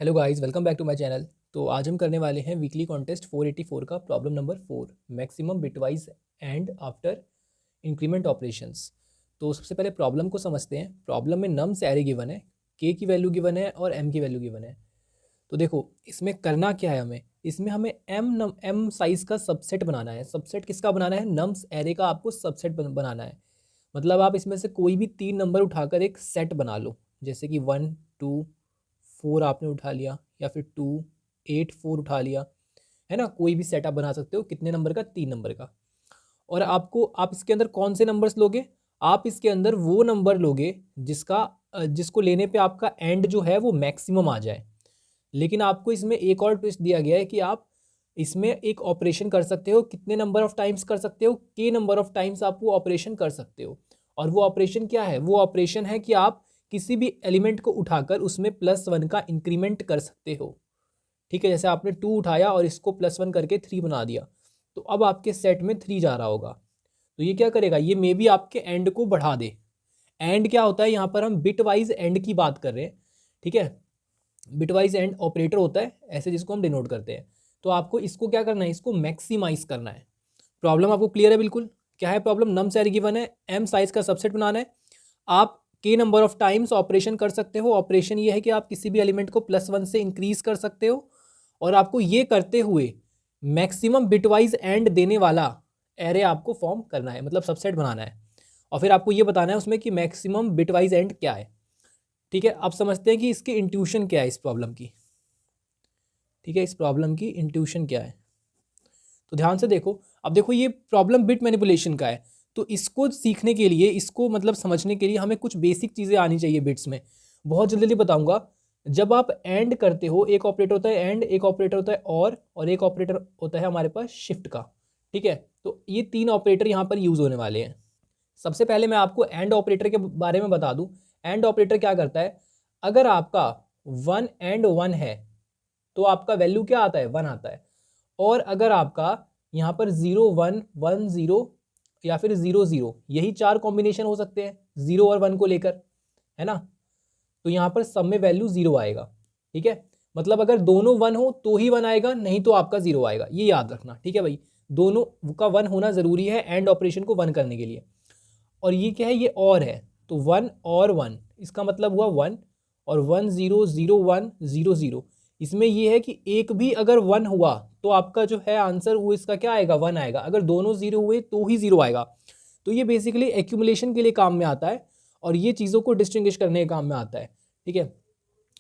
Hello guys, welcome back to my channel. तो आज हम करने वाले हैं वीकली कॉन्टेस्ट 484 का problem number 4, maximum bitwise and after increment operations. तो सबसे पहले प्रॉब्लम को समझते हैं। प्रॉब्लम में नम्स एरे गिवन है, के की वैल्यू गिवन है और एम की वैल्यू गिवन है। तो देखो इसमें करना क्या है, इसमें हमें एम साइज़ का सबसेट बनाना है। सबसेट किसका बनाना है? नम्स एरे का आपको सबसेट बनाना है। मतलब आप इसमें से कोई भी 3 नंबर उठाकर एक सेट बना लो, जैसे कि 1 2 4 आपने उठा लिया, या फिर 2 8 4 उठा लिया, है ना। कोई भी सेट आप बना सकते हो, कितने नंबर का? 3 नंबर का। और आप इसके अंदर कौन से नंबर्स लोगे? आप इसके अंदर वो नंबर लोगे जिसको लेने पे आपका एंड जो है वो मैक्सिमम आ जाए। लेकिन आपको इसमें एक और ट्विस्ट दिया गया है कि आप इसमें एक ऑपरेशन कर सकते हो। कितने नंबर ऑफ टाइम्स कर सकते हो? के नंबर ऑफ टाइम्स आप वो ऑपरेशन कर सकते हो। और वो ऑपरेशन क्या है? वो ऑपरेशन है कि आप किसी भी एलिमेंट को उठाकर उसमें +1 का इंक्रीमेंट कर सकते हो। ठीक है, जैसे आपने 2 उठाया और इसको +1 करके 3 बना दिया, तो अब आपके सेट में 3 जा रहा होगा। तो ये क्या करेगा? ये मे बी आपके एंड को बढ़ा दे। एंड क्या होता है? यहाँ पर हम बिट वाइज एंड की बात कर रहे हैं। ठीक है, बिटवाइज एंड ऑपरेटर होता है ऐसे, जिसको हम डिनोट करते हैं। तो आपको इसको क्या करना है? इसको मैक्सिमाइज करना है। प्रॉब्लम आपको क्लियर है बिल्कुल? क्या है प्रॉब्लम? नम साइज गिवन है, एम साइज का सबसेट बनाना है। आप के नंबर ऑफ टाइम्स ऑपरेशन कर सकते हो। ऑपरेशन ये है कि आप किसी भी एलिमेंट को +1 से इंक्रीज कर सकते हो, और आपको ये करते हुए मैक्सिमम बिटवाइज एंड देने वाला एरे आपको फॉर्म करना है, मतलब सबसेट बनाना है। और फिर आपको ये बताना है उसमें कि मैक्सिमम बिटवाइज एंड क्या है। ठीक है, अब समझते हैं कि इसकी इंट्यूशन क्या है इस प्रॉब्लम की। ठीक है, इस प्रॉब्लम की इंट्यूशन क्या है, तो ध्यान से देखो। अब देखो ये प्रॉब्लम बिट मैनिपुलेशन का है, तो इसको सीखने के लिए, इसको मतलब समझने के लिए हमें कुछ बेसिक चीज़ें आनी चाहिए बिट्स में। बहुत जल्दी जल्दी बताऊंगा। जब आप एंड करते हो, एक ऑपरेटर होता है एंड, एक ऑपरेटर होता है और एक ऑपरेटर होता है हमारे पास शिफ्ट का। ठीक है, तो ये 3 ऑपरेटर यहाँ पर यूज़ होने वाले हैं। सबसे पहले मैं आपको एंड ऑपरेटर के बारे में बता दूं। एंड ऑपरेटर क्या करता है? अगर आपका 1 एंड 1 है तो आपका वैल्यू क्या आता है? 1 आता है। और अगर आपका यहाँ पर 0 1 1 0 या फिर 0 0, यही 4 कॉम्बिनेशन हो सकते हैं 0 और 1 को लेकर, है ना। तो यहाँ पर सब में वैल्यू 0 आएगा। ठीक है, मतलब अगर दोनों 1 हो तो ही 1 आएगा, नहीं तो आपका 0 आएगा। ये याद रखना, ठीक है भाई। दोनों का 1 होना ज़रूरी है एंड ऑपरेशन को 1 करने के लिए। और ये क्या है? ये और है, तो 1 और 1, इसका मतलब हुआ 1 और 1 0 0 1 0 0। इसमें ये है कि एक भी अगर 1 हुआ तो आपका जो है आंसर वो इसका क्या आएगा? 1 आएगा। अगर दोनों 0 हुए तो ही 0 आएगा। तो ये बेसिकली एक्यूमुलेशन के लिए काम में आता है, और ये चीज़ों को डिस्टिंग्विश करने के काम में आता है। ठीक है,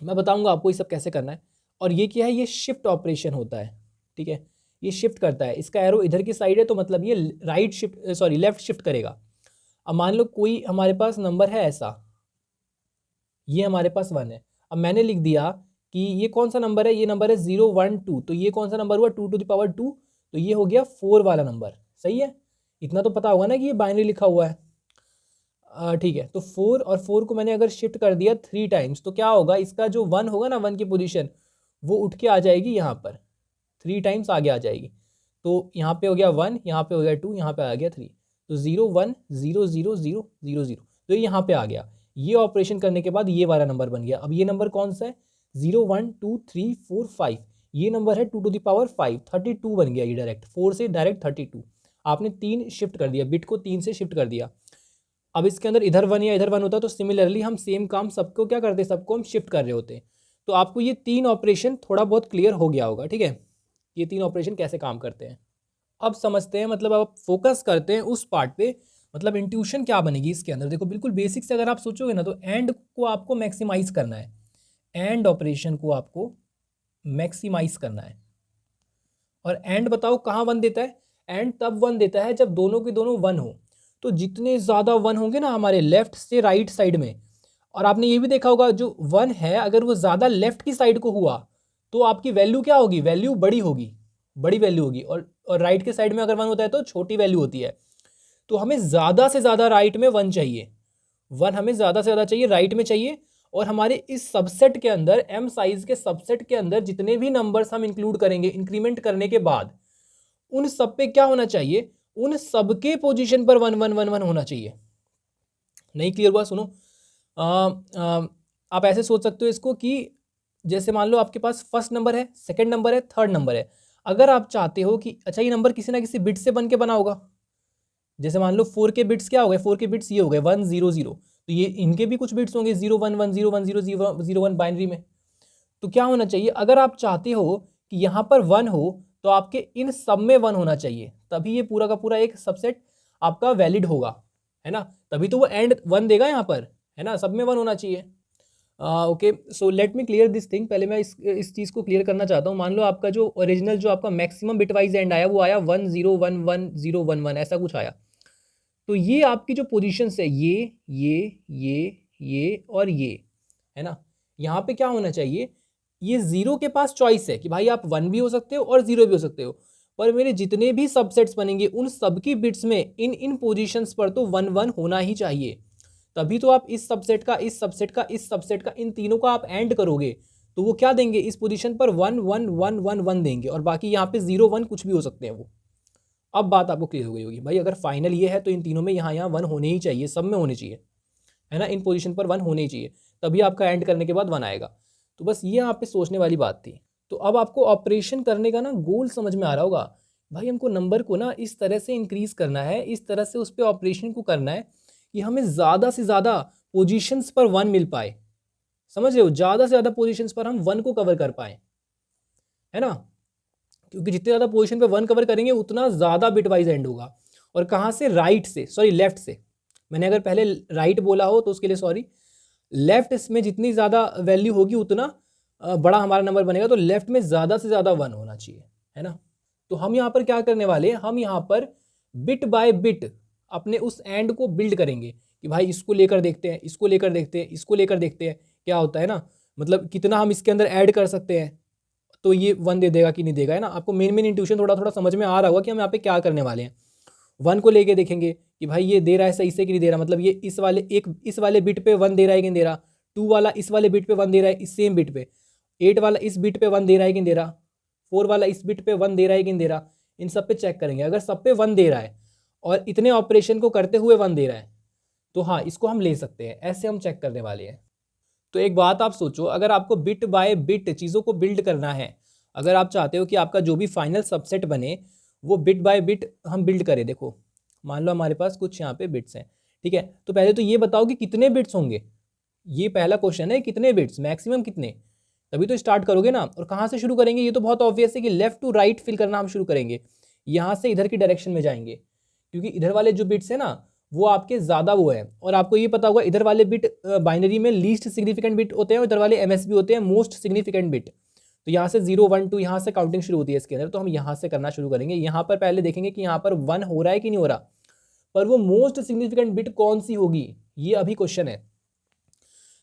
मैं बताऊंगा आपको ये सब कैसे करना है। और ये क्या है? ये शिफ्ट ऑपरेशन होता है। ठीक है, ये शिफ्ट करता है। इसका एरो इधर की साइड है, तो मतलब ये right shift, sorry left shift करेगा। अब मान लो कोई हमारे पास नंबर है ऐसा, ये हमारे पास 1 है। अब मैंने लिख दिया कि ये कौन सा नंबर है? ये नंबर है 0 1 2। तो ये कौन सा नंबर हुआ? 2 to the power 2। तो ये हो गया 4 वाला नंबर। सही है, इतना तो पता होगा ना कि ये बाइनरी लिखा हुआ है। ठीक है, तो 4 और 4 को मैंने अगर शिफ्ट कर दिया 3 टाइम्स, तो क्या होगा? इसका जो 1 होगा ना, 1 की पोजीशन, वो उठ के आ जाएगी यहाँ पर, 3 टाइम्स आगे आ जाएगी। तो यहाँ पे हो गया 1, यहाँ पे हो गया 2, यहाँ पे आ गया 3। तो 0 1 0 0 0 0 0, तो ये यहाँ पे आ गया। ये ऑपरेशन करने के बाद ये वाला नंबर बन गया। अब ये नंबर कौन सा है? 0 1 2 3 4 5। ये नंबर है 2 to the power 5, 32 बन गया। ये डायरेक्ट 4 से डायरेक्ट 32। आपने 3 शिफ्ट कर दिया, बिट को 3 से शिफ्ट कर दिया। अब इसके अंदर इधर 1 या इधर 1 होता तो सिमिलरली हम सेम काम सबको क्या करते? सबको हम शिफ्ट कर रहे होते। तो आपको ये 3 ऑपरेशन थोड़ा बहुत क्लियर हो गया होगा। ठीक है, ये 3 ऑपरेशन कैसे काम करते हैं अब समझते हैं। मतलब अब फोकस करते हैं उस पार्ट पे, मतलब इंट्यूशन क्या बनेगी इसके अंदर। देखो बिल्कुल बेसिक से अगर आप सोचोगे ना, तो एंड को आपको मैक्सिमाइज करना है। एंड ऑपरेशन को आपको मैक्सिमाइज करना है। और एंड बताओ कहाँ 1 देता है? एंड तब 1 देता है जब दोनों के दोनों 1 हो। तो जितने ज़्यादा 1 होंगे ना हमारे लेफ्ट से राइट साइड में, और आपने ये भी देखा होगा जो 1 है अगर वो ज़्यादा लेफ्ट की साइड को हुआ तो आपकी वैल्यू क्या होगी? वैल्यू बड़ी होगी, बड़ी वैल्यू होगी। और राइट के साइड में अगर 1 होता है तो छोटी वैल्यू होती है। तो हमें ज़्यादा से ज़्यादा राइट में 1 चाहिए। 1 हमें ज़्यादा से ज़्यादा चाहिए, राइट में चाहिए। और हमारे इस सबसेट के अंदर, एम साइज के सबसेट के अंदर जितने भी नंबर्स हम इंक्लूड करेंगे इंक्रीमेंट करने के बाद, उन सब पे क्या होना चाहिए? उन सबके पोजीशन पर 1 1 1 1 होना चाहिए। नहीं क्लियर हुआ? सुनो। आ, आ, आप ऐसे सोच सकते हो इसको कि जैसे मान लो आपके पास फर्स्ट नंबर है, सेकंड नंबर है, थर्ड नंबर है। अगर आप चाहते हो कि अच्छा ये नंबर किसी ना किसी बिट से बन के बना होगा, जैसे मान लो 4 के बिट्स क्या हो गए, 4 के बिट्स ये हो गए 1 0 0, तो ये इनके भी कुछ बिट्स होंगे 0 1 1 0 1 0 0 0 1 बाइनरी में। तो क्या होना चाहिए, अगर आप चाहते हो कि यहाँ पर 1 हो तो आपके इन सब में 1 होना चाहिए, तभी ये पूरा का पूरा एक सबसेट आपका वैलिड होगा, है ना, तभी तो वो एंड 1 देगा यहाँ पर, है ना, सब में 1 होना चाहिए। Okay, so let me clear this thing. पहले मैं इस चीज़ को क्लियर करना चाहता हूँ। मान लो आपका जो ओरिजिनल जो आपका मैक्सिमम बिटवाइज एंड आया वो आया 1 0 1 1 0 1 1 ऐसा कुछ आया। तो ये आपकी जो पोजीशंस है ये और ये, है ना, यहाँ पे क्या होना चाहिए, ये जीरो के पास चॉइस है कि भाई आप 1 भी हो सकते हो और 0 भी हो सकते हो, पर मेरे जितने भी सबसेट्स बनेंगे उन सबकी बिट्स में इन इन पोजीशंस पर तो 1 1 होना ही चाहिए, तभी तो आप इस सबसेट का इस सबसेट का इस सबसेट का इन तीनों का आप एंड करोगे तो वो क्या देंगे, इस पोजीशन पर 1 1 1 1 1 देंगे, और बाकी यहाँ पे 0 1 कुछ भी हो सकते हैं वो। अब बात आपको क्लियर हो गई होगी भाई, अगर फाइनल ये है तो इन तीनों में यहाँ यहाँ 1 होने ही चाहिए, सब में होने चाहिए, है ना, इन पोजीशन पर 1 होने ही चाहिए, तभी आपका एंड करने के बाद 1 आएगा। तो बस ये यहाँ पे सोचने वाली बात थी। तो अब आपको ऑपरेशन करने का ना गोल समझ में आ रहा होगा, भाई हमको नंबर को ना इस तरह से इंक्रीज करना है, इस तरह से उस पर ऑपरेशन को करना है कि हमें ज़्यादा से ज़्यादा पोजीशंस पर 1 मिल पाए, समझ रहे हो, ज़्यादा से ज़्यादा पोजीशंस पर हम 1 को कवर कर पाए, है ना, क्योंकि जितने ज़्यादा पोजीशन पे 1 कवर करेंगे उतना ज़्यादा बिटवाइज एंड होगा। और कहाँ से, राइट से, सॉरी लेफ्ट से, मैंने अगर पहले राइट बोला हो तो उसके लिए सॉरी, लेफ्ट में जितनी ज़्यादा वैल्यू होगी उतना बड़ा हमारा नंबर बनेगा, तो लेफ्ट में ज़्यादा से ज़्यादा 1 होना चाहिए, है ना। तो हम यहाँ पर क्या करने वाले हैं, हम यहाँ पर बिट बाय बिट अपने उस एंड को बिल्ड करेंगे कि भाई इसको लेकर देखते हैं, इसको लेकर देखते हैं, इसको लेकर देखते हैं क्या होता है ना, मतलब कितना हम इसके अंदर ऐड कर सकते हैं, तो ये 1 दे देगा कि नहीं देगा, है ना। आपको मेन मेन इंट्यूशन थोड़ा थोड़ा समझ में आ रहा होगा कि हम यहाँ पे क्या करने वाले हैं। 1 को लेके देखेंगे कि भाई ये दे रहा है सही से कि नहीं दे रहा, मतलब ये इस वाले बिट पे 1 दे रहा है कि नहीं दे रहा, 2 वाला इस वाले बिट पे 1 दे रहा है इस सेम बिट पे, 8 वाला इस बिट पे 1 दे रहा है कि नहीं दे रहा, 4 वाला इस बिट पे 1 दे रहा है कि नहीं दे रहा, इन सब पे चेक करेंगे। अगर सब पे 1 दे रहा है और इतने ऑपरेशन को करते हुए 1 दे रहा है तो हाँ इसको हम ले सकते हैं, ऐसे हम चेक करने वाले हैं। तो एक बात आप सोचो, अगर आपको बिट बाय बिट चीज़ों को बिल्ड करना है, अगर आप चाहते हो कि आपका जो भी फाइनल सबसेट बने वो बिट बाय बिट हम बिल्ड करें, देखो मान लो हमारे पास कुछ यहाँ पे बिट्स हैं, ठीक है, तो पहले तो ये बताओ कि कितने बिट्स होंगे, ये पहला क्वेश्चन है, कितने बिट्स, मैक्सिमम कितने, तभी तो स्टार्ट करोगे ना। और कहाँ से शुरू करेंगे, ये तो बहुत ऑब्वियस है कि लेफ्ट टू राइट फिल करना हम शुरू करेंगे, यहाँ से इधर की डायरेक्शन में जाएंगे, क्योंकि इधर वाले जो बिट्स है ना वो आपके ज़्यादा वो है, और आपको ये पता होगा इधर वाले बिट बाइनरी में लीस्ट सिग्निफिकेंट बिट होते हैं और इधर वाले एमएसबी होते हैं मोस्ट सिग्निफिकेंट बिट। तो यहाँ से 0 1 2 यहाँ से काउंटिंग शुरू होती है इसके अंदर, तो हम यहाँ से करना शुरू करेंगे। यहाँ पर पहले देखेंगे कि यहाँ पर 1 हो रहा है कि नहीं हो रहा, पर वो मोस्ट सिग्निफिकेंट बिट कौन सी होगी ये अभी क्वेश्चन है।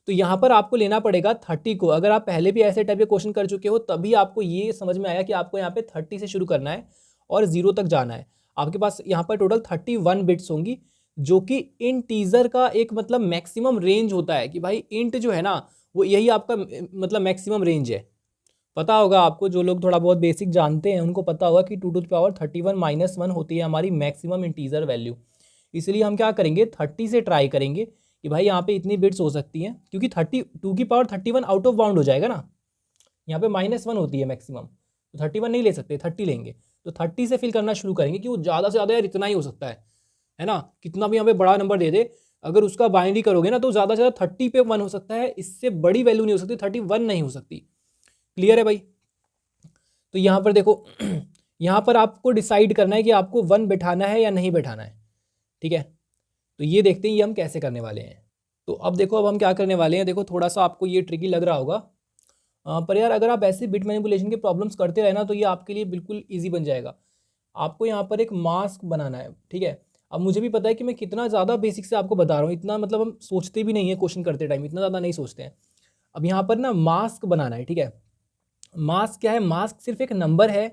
तो यहाँ पर आपको लेना पड़ेगा 30 को, अगर आप पहले भी ऐसे टाइप के क्वेश्चन कर चुके हो तभी आपको ये समझ में आया कि आपको यहाँ पे 30 से शुरू करना है और 0 तक जाना है। आपके पास यहाँ पर टोटल 31 बिट्स होंगी, जो कि इंटीजर का एक मतलब मैक्सिमम रेंज होता है कि भाई इंट जो है ना वो यही आपका मतलब मैक्सिमम रेंज है। पता होगा आपको, जो लोग थोड़ा बहुत बेसिक जानते हैं उनको पता होगा कि 2 टू द पावर 31 माइनस 1 होती है हमारी मैक्सिमम इंटीजर वैल्यू। इसलिए हम क्या करेंगे, 30 से ट्राई करेंगे कि भाई यहाँ पे इतनी बिट्स हो सकती हैं, क्योंकि 2 की पावर 31 आउट ऑफ बाउंड हो जाएगा ना, यहाँ पे -1 होती है मैक्सिमम, तो 31 नहीं ले सकते, 30 लेंगे। तो 30 से फिल करना शुरू करेंगे कि वो ज़्यादा से ज़्यादा यार इतना ही हो सकता है ना, कितना भी यहाँ पे बड़ा नंबर दे दे, अगर उसका बाइनरी करोगे ना तो ज़्यादा से ज़्यादा 30 पे 1 हो सकता है, इससे बड़ी वैल्यू नहीं हो सकती, 31 नहीं हो सकती। क्लियर है भाई। तो यहाँ पर देखो यहाँ पर आपको डिसाइड करना है कि आपको 1 बैठाना है या नहीं बैठाना है, ठीक है। तो ये देखते हैं ये हम कैसे करने वाले हैं। तो अब देखो अब हम क्या करने वाले हैं, देखो थोड़ा सा आपको ये ट्रिकी लग रहा होगा, पर यार अगर आप ऐसे बिट मैनिपुलेशन के प्रॉब्लम्स करते रहे ना तो ये आपके लिए बिल्कुल ईजी बन जाएगा। आपको यहाँ पर एक मास्क बनाना है, ठीक है। अब मुझे भी पता है कि मैं कितना ज़्यादा बेसिक से आपको बता रहा हूँ, इतना मतलब हम सोचते भी नहीं है क्वेश्चन करते टाइम, इतना ज़्यादा नहीं सोचते हैं। अब यहाँ पर ना मास्क बनाना है, ठीक है। मास्क क्या है, मास्क सिर्फ एक नंबर है,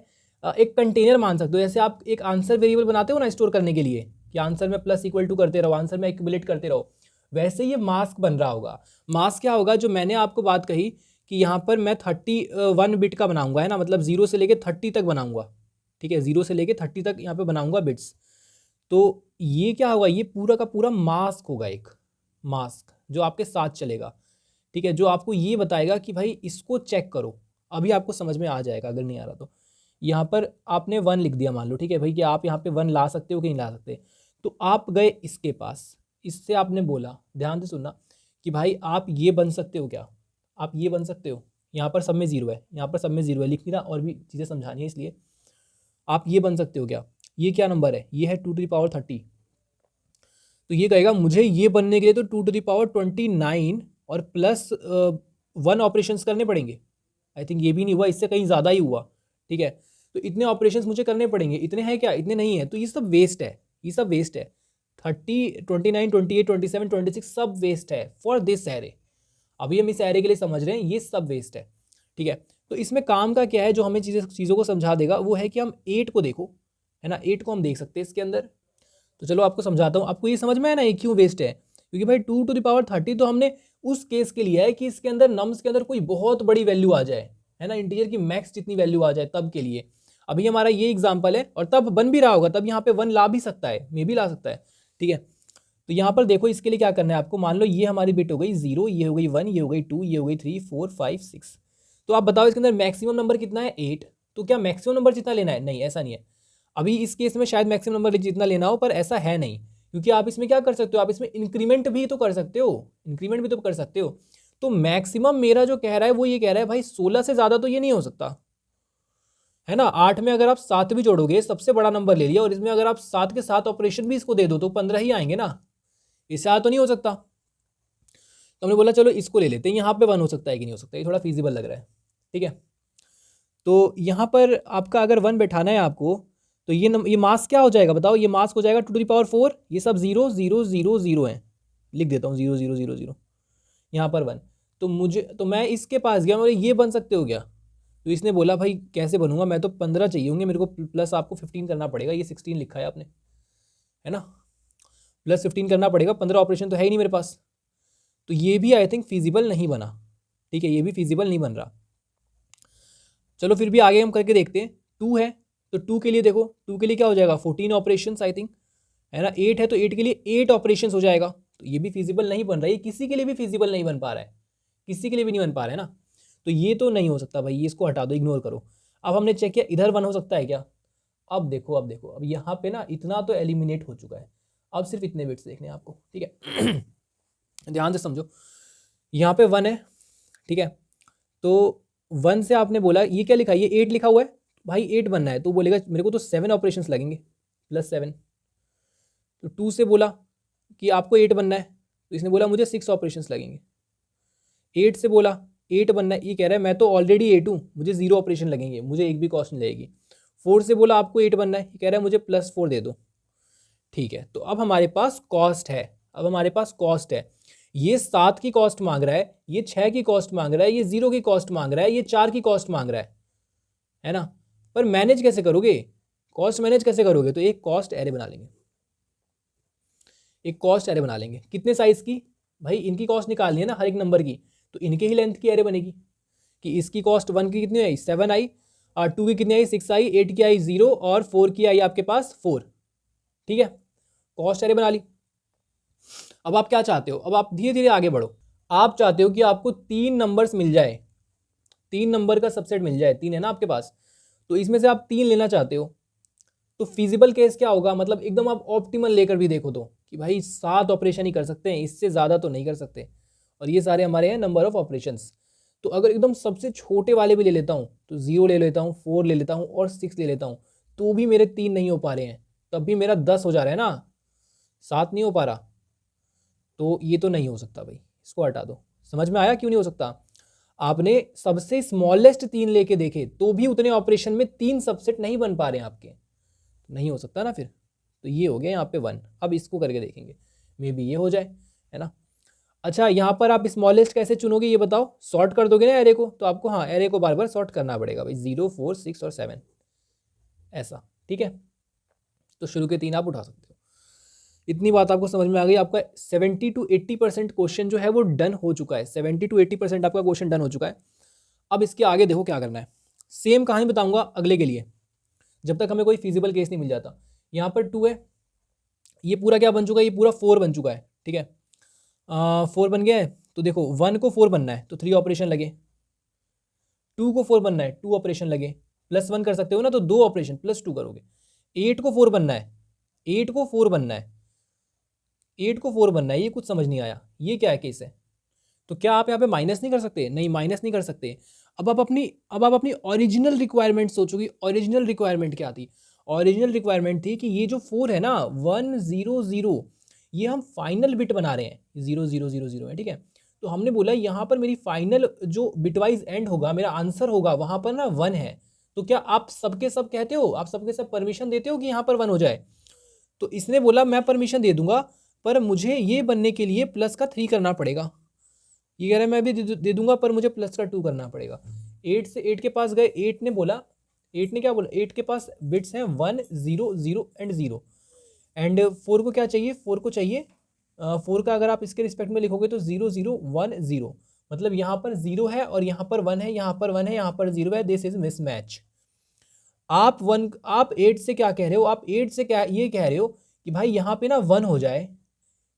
एक कंटेनर मान सकते हो, जैसे आप एक आंसर वेरिएबल बनाते हो ना स्टोर करने के लिए कि आंसर में प्लस इक्वल टू करते रहो, आंसर में एक्यूमुलेट करते रहो, वैसे ये मास्क बन रहा होगा। मास्क क्या होगा, जो मैंने आपको बात कही कि यहाँ पर मैं 31 बिट का बनाऊंगा, है ना, मतलब 0 से लेके 30 तक बनाऊंगा, ठीक है, 0 से लेके 30 तक यहाँ पे बनाऊंगा बिट्स। तो ये क्या होगा, ये पूरा का पूरा मास्क होगा, एक मास्क जो आपके साथ चलेगा। ठीक है, जो आपको ये बताएगा कि भाई इसको चेक करो। अभी आपको समझ में आ जाएगा अगर नहीं आ रहा तो। यहाँ पर आपने 1 लिख दिया मान लो, ठीक है भाई, कि आप यहाँ पे 1 ला सकते हो कि नहीं ला सकते। तो आप गए इसके पास, इससे आपने बोला, ध्यान से सुनना, कि भाई आप ये बन सकते हो क्या, आप ये बन सकते हो। यहाँ पर सब में 0 है, यहाँ पर सब में 0 है, लिख नहीं रहा, और भी चीज़ें समझानी है इसलिए। आप ये बन सकते हो क्या, ये क्या नंबर है, ये है 2⁻30। तो ये कहेगा मुझे ये बनने के लिए तो 2⁻29 और प्लस 1 ऑपरेशंस करने पड़ेंगे। आई थिंक ये भी नहीं हुआ, इससे कहीं ज़्यादा ही हुआ, ठीक है। तो इतने ऑपरेशंस मुझे करने पड़ेंगे, इतने हैं क्या, इतने नहीं है, तो ये सब वेस्ट है, ये सब वेस्ट है। 30, 29, 28, 27, 26 सब वेस्ट है फॉर दिस एरे। अभी हम इस एरे के लिए समझ रहे हैं, ये सब वेस्ट है, ठीक है। तो इसमें काम का क्या है, जो हमें चीज़ों को समझा देगा, वो है कि हम 8 को देखो, है ना, 8 को हम देख सकते हैं इसके अंदर। तो चलो आपको समझाता हूँ, आपको ये समझ में है ना ये क्यों वेस्ट है। क्योंकि भाई 2⁻30 तो हमने उस केस के लिए है कि इसके अंदर नम्स के अंदर कोई बहुत बड़ी वैल्यू आ जाए, है ना, इंटीजर की मैक्स जितनी वैल्यू आ जाए तब के लिए। अभी हमारा ये एग्जाम्पल है, और तब बन भी रहा होगा, तब यहाँ पे 1 ला भी सकता है, मे भी ला सकता है, ठीक है। तो यहाँ पर देखो, इसके लिए क्या करना है आपको, मान लो ये हमारी बिट हो गई 0, ये हो गई 1, ये हो गई 2, ये हो गई 3, 4, 5, 6। तो आप बताओ इसके अंदर मैक्सिमम नंबर कितना है, 8। तो क्या मैक्सिमम नंबर जितना लेना है, नहीं, ऐसा नहीं है। अभी इस केस में शायद मैक्सिमम नंबर जितना लेना हो, पर ऐसा है नहीं, क्योंकि आप इसमें क्या कर सकते हो, आप इसमें इंक्रीमेंट भी तो कर सकते हो, इंक्रीमेंट भी तो कर सकते हो। तो मैक्सिमम मेरा जो कह रहा है वो ये कह रहा है भाई 16 से ज़्यादा तो ये नहीं हो सकता, है ना। 8 में अगर आप 7 भी जोड़ोगे, सबसे बड़ा नंबर ले लिया, और इसमें अगर आप 7 के 7 ऑपरेशन भी इसको दे दो तो 15 ही आएंगे ना, इससे ज़्यादा तो नहीं हो सकता। तो हमने बोला चलो इसको ले लेते हैं, यहाँ पे 1 हो सकता है कि नहीं हो सकता, ये थोड़ा फीजिबल लग रहा है, ठीक है। तो यहाँ पर आपका अगर 1 बैठाना है आपको, तो ये मास क्या हो जाएगा बताओ, ये मास हो जाएगा 2⁻4, ये सब 0 0 0 0 है, लिख देता हूँ 0 0 0 0, यहाँ पर 1। तो मैं इसके पास गया, बोले ये बन सकते हो क्या। तो इसने बोला भाई कैसे बनूंगा, मैं तो 15 चाहिए होंगे मेरे को, प्लस आपको 15 करना पड़ेगा, ये 16 लिखा है आपने, है ना, प्लस 15 करना पड़ेगा, 15 ऑपरेशन तो है ही नहीं मेरे पास। तो ये भी आई थिंक फिजिबल नहीं बना, ठीक है, ये भी फिजिबल नहीं बन रहा। चलो फिर भी आगे हम करके देखते हैं। 2 है तो 2 के लिए देखो, 2 के लिए क्या हो जाएगा, 14 ऑपरेशन आई थिंक, है ना। 8 है तो 8 के लिए 8 ऑपरेशन हो जाएगा। तो ये भी फिजिबल नहीं बन रहा है, ये किसी के लिए भी फिजिबल नहीं बन पा रहा है, किसी के लिए भी नहीं बन पा रहा है ना। तो ये तो नहीं हो सकता भाई, ये इसको हटा दो, इग्नोर करो। अब हमने चेक किया इधर 1 हो सकता है क्या। अब देखो, अब यहाँ पे ना इतना तो एलिमिनेट हो चुका है, अब सिर्फ इतने बिट्स देखने हैं आपको, ठीक है। ध्यान से समझो, यहाँ पे 1 है, ठीक है। तो 1 से आपने बोला ये क्या लिखा है, ये 8 लिखा हुआ है, भाई 8 बनना है, तो बोलेगा मेरे को तो 7 ऑपरेशंस लगेंगे, +7। तो 2 से बोला कि आपको 8 बनना है, तो इसने बोला मुझे 6 ऑपरेशंस लगेंगे। 8 से बोला 8 बनना है, ये कह रहा है मैं तो ऑलरेडी 8 हूँ, मुझे 0 ऑपरेशन लगेंगे, मुझे एक भी कॉस्ट नहीं लगेगी। 4 से बोला आपको 8 बनना है, ये कह रहा है मुझे +4 दे दो, ठीक है। तो अब हमारे पास कॉस्ट है, अब हमारे पास कॉस्ट है, ये 7 की कॉस्ट मांग रहा है, ये 6 की कॉस्ट मांग रहा है, ये 0 की कॉस्ट मांग रहा है, ये 4 की कॉस्ट मांग रहा है ना। पर मैनेज कैसे करोगे, कॉस्ट मैनेज कैसे करोगे, तो एक कॉस्ट एरे बना लेंगे, एक कॉस्ट एरे बना लेंगे। कितने साइज की, भाई इनकी कॉस्ट निकालनी है ना हर एक नंबर की, तो इनके ही लेंथ की एरे बनेगी। कि इसकी कॉस्ट 1 की कितनी आई, 7 आई, और 2 की कितनी आई, 6 आई, 8 की आई 0, और 4 की आई आपके पास 4, ठीक है। कॉस्ट एरे बना ली। अब आप क्या चाहते हो, अब आप धीरे धीरे आगे बढ़ो। आप चाहते हो कि आपको 3 नंबर्स मिल जाए, 3 नंबर का सबसेट मिल जाए, 3 है ना आपके पास, तो इसमें से आप 3 लेना चाहते हो। तो फिजिबल केस क्या होगा, मतलब एकदम आप ऑप्टिमल लेकर भी देखो तो, कि भाई 7 ऑपरेशन ही कर सकते हैं, इससे ज़्यादा तो नहीं कर सकते, और ये सारे हमारे हैं नंबर ऑफ ऑपरेशंस। तो अगर एकदम सबसे छोटे वाले भी ले लेता हूँ, तो 0 ले लेता हूँ, 4 ले लेता हूँ, और 6 ले लेता हूँ, तो भी मेरे 3 नहीं हो पा रहे हैं, तब भी मेरा 10 हो जा रहा है ना, 7 नहीं हो पा रहा। तो ये तो नहीं हो सकता भाई, इसको हटा दो। समझ में आया क्यों नहीं हो सकता। आपने सबसे स्मॉलेस्ट 3 लेके देखे तो भी उतने ऑपरेशन में 3 सबसेट नहीं बन पा रहे हैं आपके, नहीं हो सकता ना फिर। तो ये हो गया यहाँ पे 1। अब इसको करके देखेंगे, मे बी ये हो जाए, है ना। अच्छा, यहाँ पर आप स्मॉलेस्ट कैसे चुनोगे ये बताओ, सॉर्ट कर दोगे ना एरे को, तो आपको हाँ एरे को बार बार सॉर्ट करना पड़ेगा भाई, 0 4 6 और 7 ऐसा, ठीक है। तो शुरू के 3 आप उठा सकते हो। इतनी बात आपको समझ में आ गई। आपका 70 to 80% क्वेश्चन जो है वो डन हो चुका है, 70 to 80% आपका क्वेश्चन डन हो चुका है। अब इसके आगे देखो क्या करना है, सेम कहानी बताऊंगा अगले के लिए, जब तक हमें कोई फिजिबल केस नहीं मिल जाता। यहाँ पर 2 है, ये पूरा क्या बन चुका है, ये पूरा 4 बन चुका है, ठीक है। 4 बन गया है, तो देखो 1 को 4 बनना है तो 3 ऑपरेशन लगे, 2 को 4 बनना है 2 ऑपरेशन लगे, +1 कर सकते हो ना तो 2 ऑपरेशन +2 करोगे। 8 को 4 बनना है, 8 को 4 बनना है, 8 को 4 बनना है, ये कुछ समझ नहीं आया, ये क्या है केस है? तो क्या आप यहाँ पे माइनस नहीं कर सकते? नहीं, माइनस नहीं कर सकते। अब आप अपनी ओरिजिनल रिक्वायरमेंट सोचोगे, ओरिजिनल रिक्वायरमेंट क्या थी? ओरिजिनल रिक्वायरमेंट थी कि ये जो 4 है ना 1 0 0, ये हम फाइनल बिट बना रहे हैं, 0 0 0 0 है, ठीक है। तो हमने बोला यहाँ पर मेरी फाइनल जो बिटवाइज एंड होगा, मेरा आंसर होगा वहाँ पर ना 1 है। तो क्या आप सबके सब कहते हो, आप सबके सब परमिशन देते हो कि यहाँ पर 1 हो जाए? तो इसने बोला मैं परमिशन दे दूंगा, पर मुझे ये बनने के लिए प्लस का 3 करना पड़ेगा। ये कह रहा है मैं भी दे दूंगा पर मुझे प्लस का 2 करना पड़ेगा। 8 से 8 के पास गए, 8 ने बोला, 8 ने क्या बोला, 8 के पास बिट्स हैं 1 0 0 एंड 0, एंड 4 को क्या चाहिए, 4 को चाहिए 4 का अगर आप इसके रिस्पेक्ट में लिखोगे तो 0 0 1 0, मतलब यहाँ पर 0 है और यहाँ पर 1 है, यहाँ पर 1 है, यहाँ पर 0 है, दिस इज मिसमैच। आप 8 से क्या कह रहे हो, आप 8 से क्या ये कह रहे हो कि भाई यहाँ पे ना 1 हो जाए।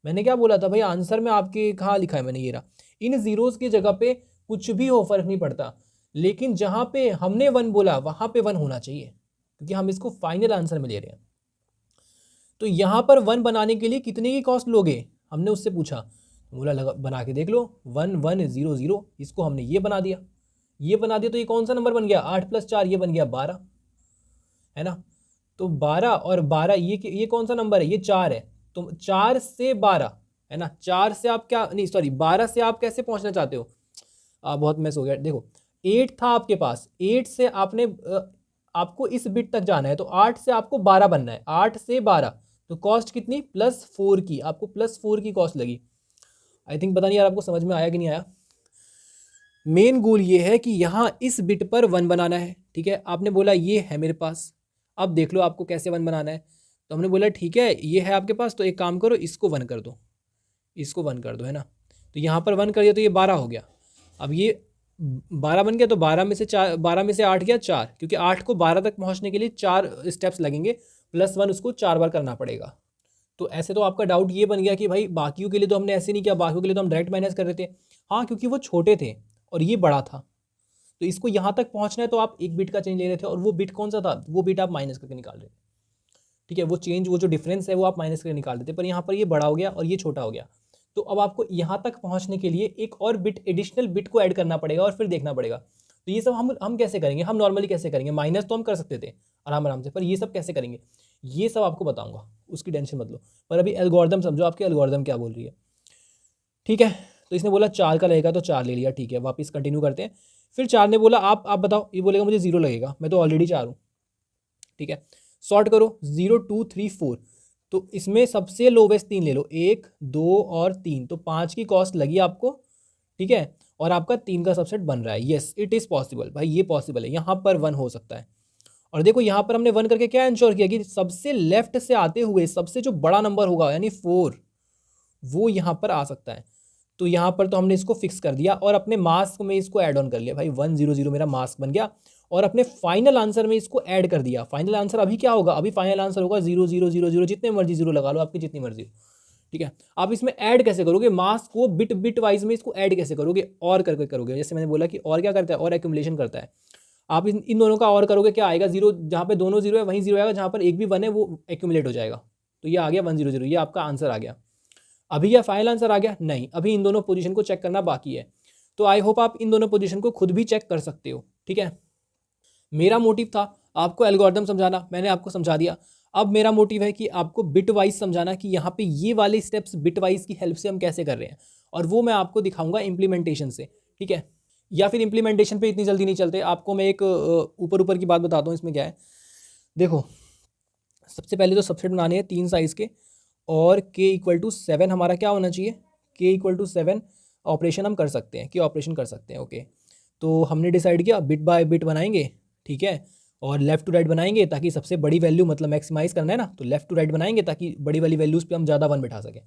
मैंने क्या बोला था भाई, आंसर में आपके कहाँ लिखा है मैंने, ये रहा, इन जीरोस की जगह पे कुछ भी हो फर्क नहीं पड़ता, लेकिन जहाँ पे हमने 1 बोला वहाँ पे 1 होना चाहिए, क्योंकि हम इसको फाइनल आंसर में ले रहे हैं। तो यहाँ पर 1 बनाने के लिए कितने की कॉस्ट लोगे, हमने उससे पूछा, बोला लगा बना के देख लो, 1 1 0 0, इसको हमने ये बना दिया, ये बना दिया, तो ये कौन सा नंबर बन गया, 8 + 4, ये बन गया 12, है ना। तो 12 और 12, ये कौन सा नंबर है, ये 4 है, तो 4 से 12 है ना, 4 से आप क्या, नहीं सॉरी 12 से आप कैसे पहुंचना चाहते हो, बहुत मैस हो गया। देखो 8 था आपके पास, 8 से आपने आपको इस बिट तक जाना है, तो 8 से आपको 12 बनना है, 8 से 12, तो कॉस्ट कितनी, +4 की, आपको +4 की कॉस्ट लगी। आई थिंक पता नहीं यार आपको समझ में आया कि नहीं आया। मेन गोल ये है कि यहाँ इस बिट पर 1 बनाना है, ठीक है। आपने बोला ये है मेरे पास, अब देख लो आपको कैसे 1 बनाना है। तो हमने बोला ठीक है ये है आपके पास, तो एक काम करो इसको 1 कर दो, इसको 1 कर दो, है ना। तो यहाँ पर 1 कर दिया तो ये 12 हो गया। अब ये 12 बन गया, तो 12 में से 4, 12 में से 8 गया 4, क्योंकि 8 को 12 तक पहुँचने के लिए 4 स्टेप्स लगेंगे, +1 उसको 4 बार करना पड़ेगा। तो ऐसे तो आपका डाउट ये बन गया कि भाई बाकियों के लिए तो हमने ऐसे नहीं किया, बाकियों के लिए तो हम डायरेक्ट माइनस कर रहे थे। हाँ, क्योंकि वो छोटे थे और ये बड़ा था, तो इसको यहाँ तक पहुँचना है तो आप एक बिट का चेंज ले रहे थे, और वो बिट कौन सा था, वो बिट आप माइनस करके निकाल रहे थे, ठीक है। वो चेंज, वो जो डिफरेंस है वो आप माइनस करके निकाल देते, पर यहाँ पर ये बड़ा हो गया और ये छोटा हो गया। तो अब आपको यहाँ तक पहुँचने के लिए एक और बिट, एडिशनल बिट को ऐड करना पड़ेगा और फिर देखना पड़ेगा। तो ये सब हम कैसे करेंगे, हम नॉर्मली कैसे करेंगे, माइनस तो हम कर सकते थे आराम आराम से, पर ये सब कैसे करेंगे ये सब आपको बताऊंगा, उसकी टेंशन मत लो। पर अभी एल्गोरिदम समझो, आपकी एल्गोरिदम क्या बोल रही है, ठीक है। तो इसने बोला 4 का लगेगा तो 4 ले लिया, ठीक है। वापस कंटिन्यू करते हैं। फिर 4 ने बोला आप बताओ, ये बोलेगा मुझे 0 लगेगा, मैं तो ऑलरेडी 4 हूँ, ठीक है। सॉर्ट करो, 0 2 3 4, तो इसमें सबसे लोवेस्ट 3 ले लो, 1 2 और 3, तो 5 की कॉस्ट लगी आपको, ठीक है। और आपका 3 का सबसेट बन रहा है, येस इट इज़ पॉसिबल, भाई ये पॉसिबल है, यहाँ पर 1 हो सकता है। और देखो यहाँ पर हमने 1 करके क्या इंश्योर किया कि सबसे लेफ्ट से आते हुए सबसे जो बड़ा नंबर होगा यानी 4, वो यहाँ पर आ सकता है। तो यहाँ पर तो हमने इसको फिक्स कर दिया और अपने मास्क में इसको ऐड ऑन कर लिया, भाई 1 0 0 मेरा मास्क बन गया, और अपने फाइनल आंसर में इसको ऐड कर दिया। फाइनल आंसर अभी क्या होगा, अभी फाइनल आंसर होगा 0 0 0 0, जितने मर्जी 0 लगा लो, आपकी जितनी मर्जी, ठीक है। आप इसमें ऐड कैसे करोगे, मास्क को बिट बिट वाइज में इसको ऐड कैसे करोगे, और करके करोगे, जैसे मैंने बोला कि और क्या करता है, और एक्यूमुलेशन करता है। आप इन दोनों का और करोगे, क्या आएगा, 0, जहाँ पे दोनों 0 है वहीं 0 आएगा, जहाँ पर एक भी 1 है वो एक्यूमुलेट हो जाएगा। तो ये आ गया 1 0 0, ये आपका आंसर आ गया। अभी क्या फाइनल आंसर आ गया, नहीं, अभी इन दोनों पोजीशन को चेक करना बाकी है। तो आई होप आप इन दोनों पोजीशन को खुद भी चेक कर सकते हो, ठीक है। मेरा मोटिव था आपको एल्गोरिदम समझाना, मैंने आपको समझा दिया। अब मेरा मोटिव है कि आपको बिट वाइज समझाना कि यहाँ पे ये वाले स्टेप्स बिट वाइज की हेल्प से हम कैसे कर रहे हैं, और वो मैं आपको दिखाऊंगा इम्प्लीमेंटेशन से, ठीक है। या फिर इम्प्लीमेंटेशन पे इतनी जल्दी नहीं चलते, आपको मैं एक ऊपर ऊपर की बात बताता हूँ। इसमें क्या है, देखो सबसे पहले तो सबसेट बनाने हैं 3 साइज़ के, और k = 7 हमारा क्या होना चाहिए, k = 7 ऑपरेशन हम कर सकते हैं, कि ऑपरेशन कर सकते हैं, ओके। तो हमने डिसाइड किया बिट बाय बिट बनाएंगे, ठीक है, और लेफ़्ट टू राइट बनाएंगे ताकि सबसे बड़ी वैल्यू, मतलब मैक्सिमाइज़ करना है ना, तो लेफ़्ट टू राइट बनाएंगे ताकि बड़ी वाली वैल्यूज़ पे हम ज़्यादा 1 बिठा सकें।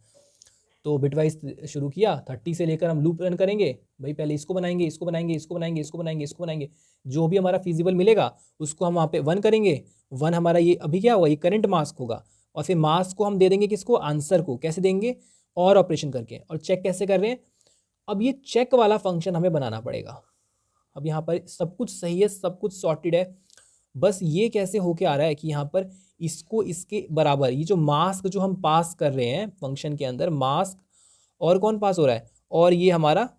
तो बिट वाइज शुरू किया, 30 से लेकर हम लूप रन करेंगे, भाई पहले इसको बनाएंगे, इसको बनाएंगे, इसको बनाएंगे, इसको बनाएंगे, इसको बनाएंगे, जो भी हमारा फिजिबल मिलेगा उसको हम वहाँ पे 1 करेंगे। 1 हमारा ये अभी क्या होगा, ये करंट मास्क होगा, और फिर मास्क को हम दे देंगे किसको, आंसर को। कैसे देंगे, और ऑपरेशन करके। और चेक कैसे कर रहे हैं, अब ये चेक वाला फंक्शन हमें बनाना पड़ेगा। अब यहाँ पर सब कुछ सही है, सब कुछ सॉर्टेड है, बस ये कैसे होके आ रहा है कि यहाँ पर इसको इसके बराबर, ये जो मास्क जो हम पास कर रहे हैं फंक्शन के अंदर, मास्क और कौन पास हो रहा है, और ये हमारा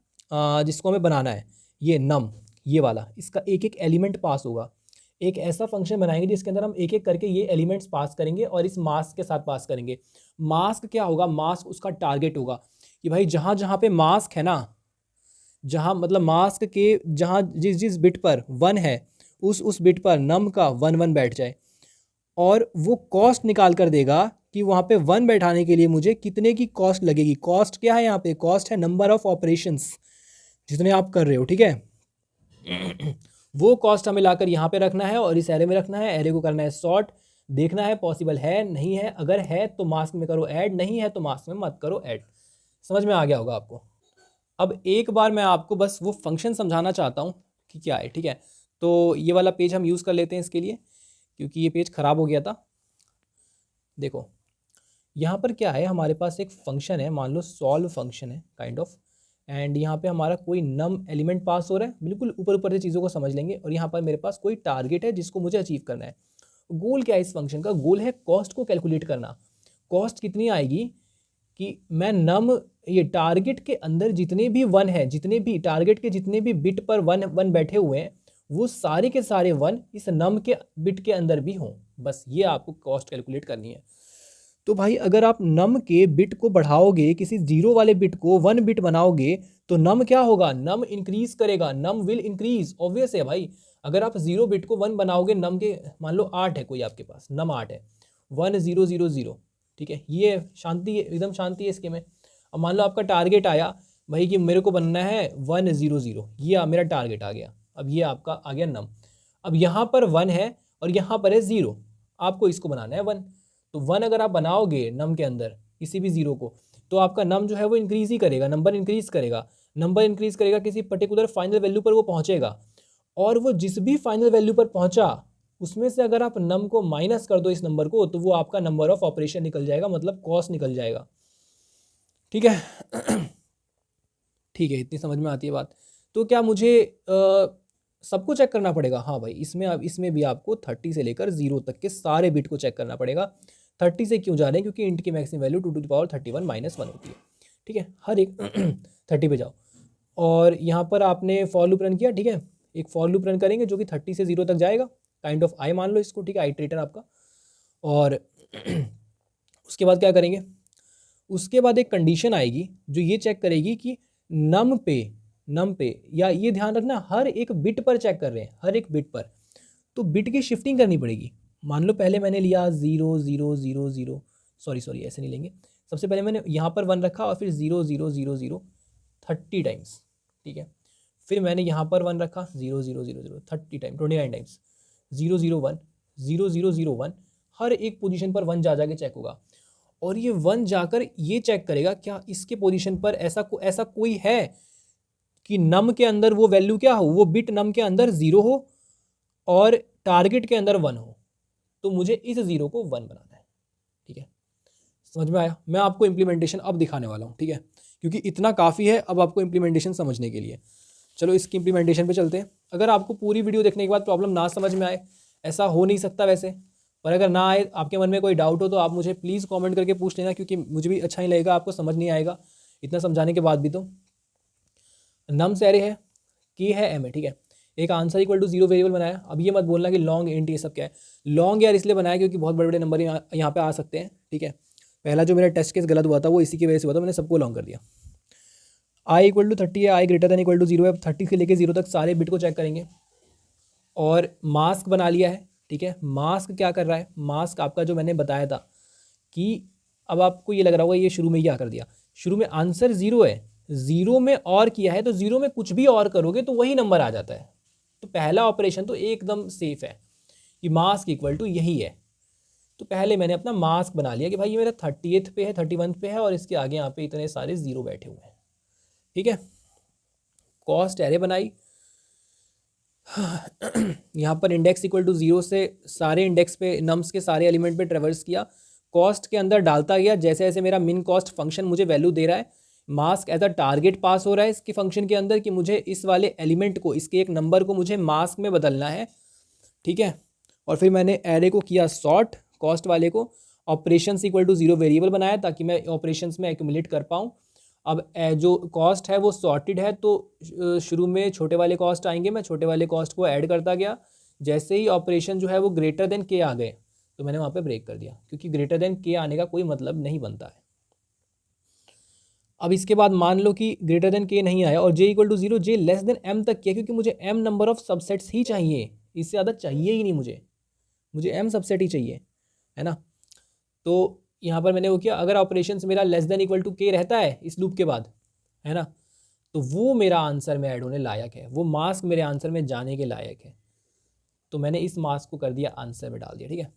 जिसको हमें बनाना है ये नम, ये वाला, इसका एक एक एलिमेंट पास होगा। एक ऐसा फंक्शन बनाएंगे जिसके अंदर हम एक एक करके ये एलिमेंट्स पास करेंगे और इस मास्क के साथ पास करेंगे। मास्क क्या होगा, मास्क उसका टारगेट होगा कि भाई जहाँ जहाँ पे मास्क है ना, जहाँ मतलब मास्क के जहाँ जिस जिस बिट पर 1 है उस बिट पर नम का 1 1 बैठ जाए, और वो कॉस्ट निकाल कर देगा कि वहाँ पे 1 बैठाने के लिए मुझे कितने की कॉस्ट लगेगी। कॉस्ट क्या है यहाँ पे, कॉस्ट है नंबर ऑफ ऑपरेशंस जितने आप कर रहे हो, ठीक है। वो कॉस्ट हमें लाकर यहाँ पे रखना है और इस एरे में रखना है, एरे को करना है सॉर्ट, देखना है पॉसिबल है नहीं है, अगर है तो मास्क में करो ऐड, नहीं है तो मास्क में मत करो ऐड। समझ में आ गया होगा आपको। अब एक बार मैं आपको बस वो फंक्शन समझाना चाहता हूँ कि क्या है, ठीक है। तो ये वाला पेज हम यूज़ कर लेते हैं इसके लिए, क्योंकि ये पेज ख़राब हो गया था। देखो यहाँ पर क्या है, हमारे पास एक फंक्शन है, मान लो सॉल्व फंक्शन है काइंड ऑफ, एंड यहाँ पे हमारा कोई नम एलिमेंट पास हो रहा है, बिल्कुल ऊपर ऊपर से चीज़ों को समझ लेंगे, और यहाँ पर मेरे पास कोई टारगेट है जिसको मुझे अचीव करना है। गोल क्या है इस फंक्शन का, गोल है कॉस्ट को कैलकुलेट करना। कॉस्ट कितनी आएगी कि मैं नम, ये टारगेट के अंदर जितने भी 1 है, जितने भी टारगेट के जितने भी बिट पर 1 1 बैठे हुए हैं, वो सारे के सारे 1 इस नम के बिट के अंदर भी हों, बस ये आपको कॉस्ट कैलकुलेट करनी है। तो भाई अगर आप नम के बिट को बढ़ाओगे, किसी जीरो वाले बिट को 1 बिट बनाओगे, तो नम क्या होगा, नम इंक्रीज करेगा, नम विल इंक्रीज, ऑब्वियस है भाई। अगर आप 0 बिट को 1 बनाओगे, नम के मान लो 8 है कोई आपके पास, नम 8 है, 1 0 0 0, ठीक है, ये शांति है, एकदम शांति है इसके में। अब मान लो आपका टारगेट आया भाई कि मेरे को बनना है 1 0 0, ये मेरा टारगेट आ गया। अब ये आपका आ गया नम। अब यहाँ पर 1 है और यहाँ पर है 0, आपको इसको बनाना है 1। तो 1 अगर आप बनाओगे नम के अंदर किसी भी 0 को, तो आपका नम जो है वो इंक्रीज ही करेगा, नंबर इंक्रीज करेगा, नंबर इंक्रीज करेगा, किसी पर्टिकुलर फाइनल वैल्यू पर वो पहुँचेगा, और वो जिस भी फाइनल वैल्यू पर पहुँचा उसमें से अगर आप नम को माइनस कर दो इस नंबर को, तो वो आपका नंबर ऑफ ऑपरेशन निकल जाएगा, मतलब कॉस्ट निकल जाएगा, ठीक है। ठीक है, इतनी समझ में आती है बात। तो क्या मुझे सबको चेक करना पड़ेगा? हाँ भाई, इसमें अब इसमें भी आपको 30 से लेकर 0 तक के सारे बिट को चेक करना पड़ेगा। 30 से क्यों जा रहे हैं, क्योंकि इंट की maximum value 2 to the power 31 -1 होती है, ठीक है। हर एक 30 पे जाओ, और यहाँ पर आपने फॉर लूप रन किया, ठीक है, एक फॉर लूप रन करेंगे जो कि 30 से 0 तक जाएगा, काइंड ऑफ आई मान लो इसको, ठीक है, आइटरेटर आपका। और उसके बाद क्या करेंगे, उसके बाद एक कंडीशन आएगी जो ये चेक करेगी कि नम पे, या ये ध्यान रखना हर एक बिट पर चेक कर रहे हैं, हर एक बिट पर, तो बिट की शिफ्टिंग करनी पड़ेगी। मान लो पहले मैंने लिया 0 0 0 0, सॉरी ऐसे नहीं लेंगे, सबसे पहले मैंने यहाँ पर 1 रखा और फिर 0 0 0 0 30 टाइम्स, ठीक है। फिर मैंने यहाँ पर 1 रखा 0 0 0 0 30 टाइम 29 टाइम्स, 0 0 1 0 0 0 1, हर एक पोजीशन पर 1 जा जाके चेक होगा, और ये 1 जाकर ये चेक करेगा क्या इसके पोजीशन पर ऐसा कोई है कि नम के अंदर वो वैल्यू क्या हो, वो बिट नम के अंदर 0 हो और टारगेट के अंदर 1 हो, तो मुझे इस 0 को 1 बनाना है, ठीक है। समझ में आया? मैं आपको इम्प्लीमेंटेशन अब दिखाने वाला हूँ, ठीक है, क्योंकि इतना काफ़ी है अब आपको इम्प्लीमेंटेशन समझने के लिए। चलो इसकी इम्प्लीमेंटेशन पे चलते हैं। अगर आपको पूरी वीडियो देखने के बाद प्रॉब्लम ना समझ में आए, ऐसा हो नहीं सकता वैसे, पर अगर ना आए, आपके मन में कोई डाउट हो, तो आप मुझे प्लीज़ कमेंट करके पूछ लेना, क्योंकि मुझे भी अच्छा नहीं लगेगा आपको समझ नहीं आएगा इतना समझाने के बाद भी। तो नम से एरे है, की है एम है, ठीक है, एक आंसर इक्वल टू 0 वेरिएबल बनाया। अब ये मत बोलना कि लॉन्ग इंट ये सब क्या है, लॉन्ग यार इसलिए बनाया क्योंकि बहुत बड़े बड़े नंबर यहाँ पे आ सकते हैं, ठीक है। पहला जो मेरा टेस्ट केस गलत हुआ था वो इसी की वजह से हुआ था, मैंने सबको लॉन्ग कर दिया। आई इक्वल टू 30 है, आई ग्रेटर देन इक्वल टू 0 है, 30 से लेकर 0 तक सारे बिट को चेक करेंगे, और मास्क बना लिया है, ठीक है। मास्क क्या कर रहा है, मास्क आपका जो मैंने बताया था कि अब आपको ये लग रहा होगा ये शुरू में क्या कर दिया, शुरू में आंसर 0 है, 0 में और किया है, तो 0 में कुछ भी और करोगे तो वही नंबर आ जाता है। तो पहला ऑपरेशन तो एकदम सेफ है कि मास्क इक्वल टू यही है। तो पहले मैंने अपना मास्क बना लिया कि भाई ये मेरा 30th पे है, 31 पे है, और इसके आगे यहाँ पे इतने सारे 0 बैठे हुए हैं, ठीक है। कॉस्ट एरे बनाई, यहाँ पर इंडेक्स इक्वल टू 0 से सारे इंडेक्स पे, नम्स के सारे एलिमेंट पे ट्रेवर्स किया, कॉस्ट के अंदर डालता गया, जैसे जैसे मेरा मिन कॉस्ट फंक्शन मुझे वैल्यू दे रहा है, मास्क एज अ टारगेट पास हो रहा है इसके फंक्शन के अंदर कि मुझे इस वाले एलिमेंट को, इसके एक नंबर को मुझे मास्क में बदलना है, ठीक है। और फिर मैंने एरे को किया सॉर्ट, कॉस्ट वाले को ऑपरेशंस इक्वल टू 0 वेरिएबल बनाया ताकि मैं ऑपरेशंस में एक्यूमुलेट कर पाऊँ। अब जो कॉस्ट है वो सॉर्टेड है, तो शुरू में छोटे वाले कॉस्ट आएंगे, मैं छोटे वाले कॉस्ट को ऐड करता गया। जैसे ही ऑपरेशन जो है वो ग्रेटर देन के आ गए तो मैंने वहाँ पे ब्रेक कर दिया, क्योंकि ग्रेटर देन के आने का कोई मतलब नहीं बनता है। अब इसके बाद मान लो कि ग्रेटर देन के नहीं आया और J equal to 0, J less than M तक किया, क्योंकि मुझे एम नंबर ऑफ सबसेट्स ही चाहिए, इससे ज़्यादा चाहिए ही नहीं मुझे एम सबसेट ही चाहिए, है ना। तो यहाँ पर मैंने वो किया, अगर ऑपरेशंस मेरा लेस देन इक्वल टू के रहता है इस लूप के बाद, है ना, तो वो मेरा आंसर में ऐड होने लायक है, वो मास्क मेरे आंसर में जाने के लायक है। तो मैंने इस मास्क को कर दिया आंसर में डाल दिया, ठीक है।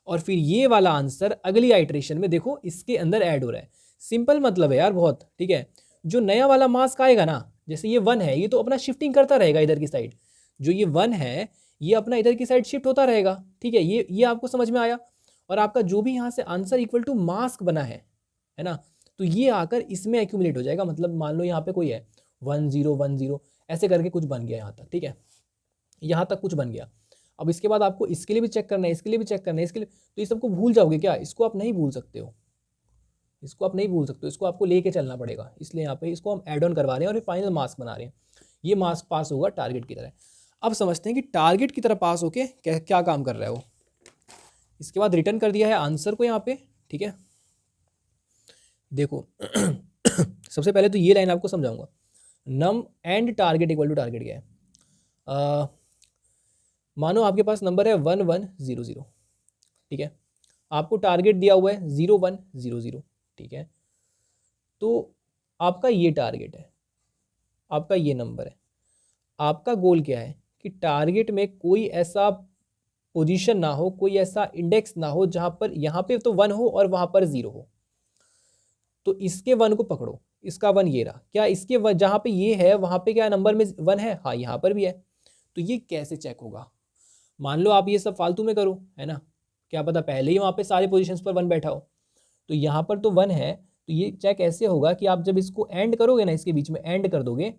और फिर ये वाला आंसर अगली आइट्रेशन में देखो इसके अंदर ऐड हो रहा है। सिंपल मतलब है यार बहुत, ठीक है। जो नया वाला मास्क आएगा ना, जैसे ये 1 है, ये तो अपना शिफ्टिंग करता रहेगा इधर की साइड, जो ये 1 है ये अपना इधर की साइड शिफ्ट होता रहेगा, ठीक है। ये आपको समझ में आया। और आपका जो भी यहाँ से आंसर इक्वल टू मास्क बना है ना, तो ये आकर इसमें एक्यूमुलेट हो जाएगा। मतलब मान लो यहाँ पे कोई है 1 0 1 0 ऐसे करके कुछ बन गया यहाँ तक, ठीक है, यहाँ तक कुछ बन गया। अब इसके बाद आपको इसके लिए भी चेक करना है, इसके लिए भी चेक करना है, इसके लिए, तो ये सबको भूल जाओगे क्या? इसको आप नहीं भूल सकते हो, इसको आप नहीं भूल सकते हो, इसको आपको लेके चलना पड़ेगा। इसलिए यहाँ पे इसको हम ऐड ऑन करवा रहे हैं और फाइनल मास्क बना रहे हैं। ये मास्क पास होगा टारगेट की तरह। अब समझते हैं कि टारगेट की तरह पास होके क्या काम कर रहा है वो। इसके बाद रिटर्न कर दिया है आंसर को यहाँ पे, ठीक है। देखो सबसे पहले तो ये लाइन आपको समझाऊंगा, num and target equal to target क्या है। मानो आपके पास नंबर है 1 1 0 0, ठीक है, आपको टारगेट दिया हुआ है 0 1 0 0, ठीक है। तो आपका ये टारगेट है, आपका ये नंबर है, आपका गोल क्या है कि टारगेट में कोई ऐसा पोजीशन ना हो, कोई ऐसा इंडेक्स ना हो जहाँ पर यहाँ पे तो 1 हो और वहाँ पर 0 हो। तो इसके 1 को पकड़ो, इसका 1 ये रहा, क्या इसके जहाँ पे ये है वहाँ पे क्या नंबर में 1 है? हाँ, यहाँ पर भी है। तो ये कैसे चेक होगा? मान लो आप ये सब फालतू में करो, है ना, क्या पता पहले ही वहाँ पे सारे पोजीशंस पर 1 बैठा हो। तो यहाँ पर तो 1 है, तो ये चेक ऐसे होगा कि आप जब इसको एंड करोगे ना, इसके बीच में एंड कर दोगे